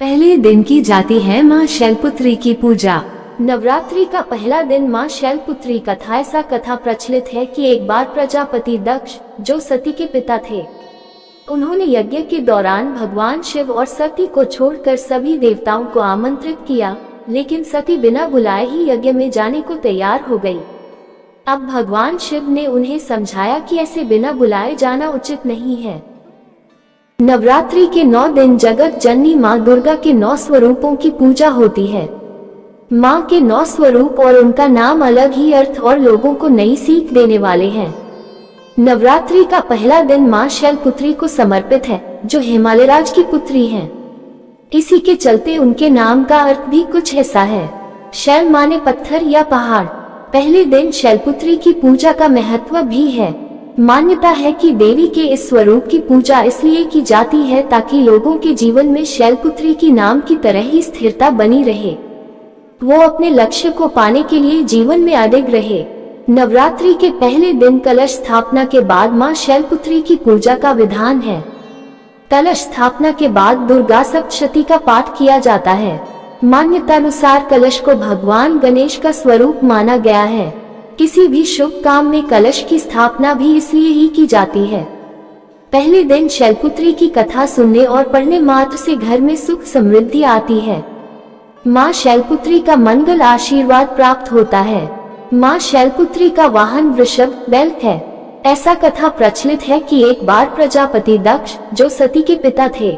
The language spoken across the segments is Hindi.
पहले दिन की जाती है माँ शैलपुत्री की पूजा। नवरात्रि का पहला दिन माँ शैलपुत्री कथा। ऐसा कथा प्रचलित है कि एक बार प्रजापति दक्ष, जो सती के पिता थे, उन्होंने यज्ञ के दौरान भगवान शिव और सती को छोड़कर सभी देवताओं को आमंत्रित किया, लेकिन सती बिना बुलाए ही यज्ञ में जाने को तैयार हो गई। अब भगवान शिव ने उन्हें समझाया कि ऐसे बिना बुलाए जाना उचित नहीं है। नवरात्रि के 9 दिन जगत जननी माँ दुर्गा के 9 स्वरूपों की पूजा होती है। माँ के 9 स्वरूप और उनका नाम अलग ही अर्थ और लोगों को नई सीख देने वाले हैं। नवरात्रि का पहला दिन माँ शैलपुत्री को समर्पित है, जो हिमालयराज की पुत्री हैं। इसी के चलते उनके नाम का अर्थ भी कुछ ऐसा है। शैल माने पत्थर या पहाड़। पहले दिन शैलपुत्री की पूजा का महत्व भी है। मान्यता है कि देवी के इस स्वरूप की पूजा इसलिए की जाती है ताकि लोगों के जीवन में शैलपुत्री की नाम की तरह ही स्थिरता बनी रहे, वो अपने लक्ष्य को पाने के लिए जीवन में अडिग रहे। नवरात्रि के पहले दिन कलश स्थापना के बाद माँ शैलपुत्री की पूजा का विधान है। कलश स्थापना के बाद दुर्गा सप्तशती का पाठ किया जाता है। मान्यतानुसार कलश को भगवान गणेश का स्वरूप माना गया है। किसी भी शुभ काम में कलश की स्थापना भी इसलिए ही की जाती है। पहले दिन शैलपुत्री की कथा सुनने और पढ़ने मात्र से घर में सुख समृद्धि आती है। माँ शैलपुत्री का मंगल आशीर्वाद प्राप्त होता है। माँ शैलपुत्री का वाहन वृषभ बैल है। ऐसा कथा प्रचलित है कि एक बार प्रजापति दक्ष, जो सती के पिता थे,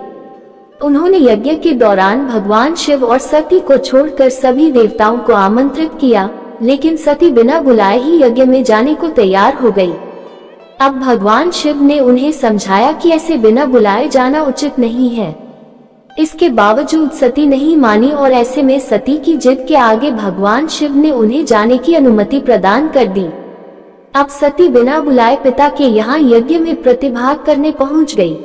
उन्होंने यज्ञ के दौरान भगवान शिव और सती को छोड़कर सभी देवताओं को आमंत्रित किया, लेकिन सती बिना बुलाए ही यज्ञ में जाने को तैयार हो गई। अब भगवान शिव ने उन्हें समझाया कि ऐसे बिना बुलाए जाना उचित नहीं है। इसके बावजूद सती नहीं मानी और ऐसे में सती की जिद के आगे भगवान शिव ने उन्हें जाने की अनुमति प्रदान कर दी। अब सती बिना बुलाए पिता के यहाँ यज्ञ में प्रतिभाग करने पहुँच गई।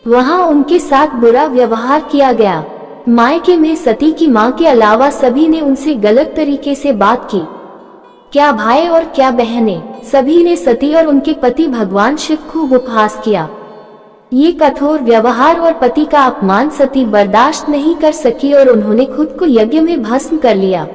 वहाँ उनके साथ बुरा व्यवहार किया गया। मायके में सती की माँ के अलावा सभी ने उनसे गलत तरीके से बात की। क्या भाई और क्या बहनें, सभी ने सती और उनके पति भगवान शिव खूब उपहास किया। ये कठोर व्यवहार और पति का अपमान सती बर्दाश्त नहीं कर सकी और उन्होंने खुद को यज्ञ में भस्म कर लिया।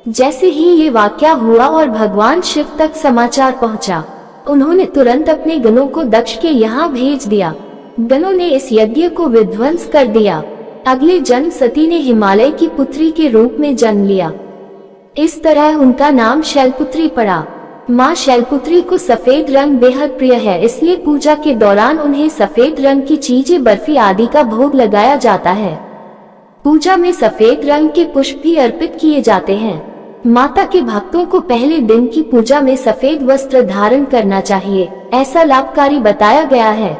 जैसे ही ये वाकया हुआ और भगवान शिव तक समाचार पहुंचा, उन्होंने तुरंत अपने गणों को दक्ष के यहाँ भेज दिया। गणों ने इस यज्ञ को विध्वंस कर दिया। अगले जन्म सती ने हिमालय की पुत्री के रूप में जन्म लिया। इस तरह उनका नाम शैलपुत्री पड़ा। माँ शैलपुत्री को सफेद रंग बेहद प्रिय है, इसलिए पूजा के दौरान उन्हें सफेद रंग की चीजें, बर्फी आदि का भोग लगाया जाता है। पूजा में सफेद रंग के पुष्प भी अर्पित किए जाते हैं। माता के भक्तों को पहले दिन की पूजा में सफेद वस्त्र धारण करना चाहिए, ऐसा लाभकारी बताया गया है।